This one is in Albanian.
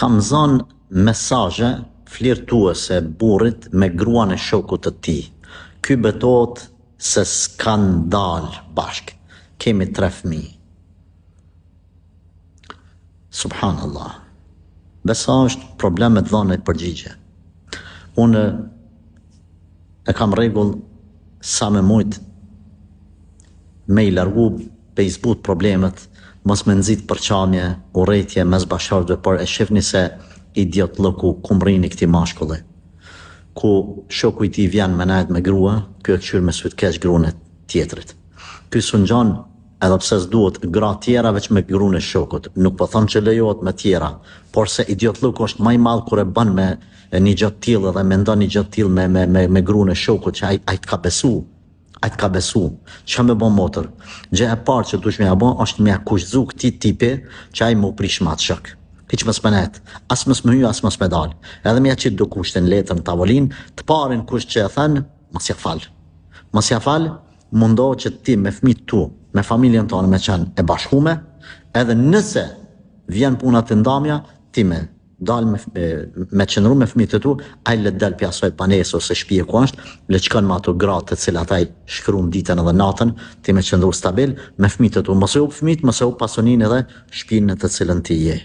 kam zënë mesazhe flirtuese burrit me gruan e shokut të tij. Ky betohet se skandal bashk. Kemi 3 fëmijë. Subhanallah. Besa është problem me të dhënë përgjigje. Unë e kam rregull sa me mujt me i largu pe i zbut problemet, mos me nxit përqamje, urrëtie mes bashkëshortëve, por e shihni se idiot lloku ku mrini këtij mashkulli. Ku shoku i tij vjen me najt me grua, ky e kqyr me syt keq gruan e tjetrit. Ky s'u ngjan edhe pse s'duhet gra tjera veç me gruan e shokut. Nuk po them që lejohet me tjera, por se idiot lloku është më i madh kur e bën me një gjë të tillë dhe mendon një gjë të tillë me gruan e shokut që ai të ka besu. Ai të ka besu. Çka më bën motër? Gjëja e parë që duhet më ia bën është më akuzzu këtij tipi që ai më prish mat shok. Hiç mos panet, as mos më hyj, as mos më dal. Edhe më çit do kushten letër në tavolinë, të parin kusht që e thën, mos ja fal. Mos ja fal, mundohet që ti me fëmijët tu, me familjen tonë me qenë e bashkume, edhe nëse vjen puna të ndamja, ti me dal me qëndru me fëmijët e tu, ai le dal pi asoj panesë ose shtëpie ku është, le shkon me ato gratë të cilat ai shkruan ditën edhe natën, ti me qëndru stabil me fëmijët e tu, mos e u fëmijët, mos e u pasoninë edhe shtëpinë në të cilën ti je.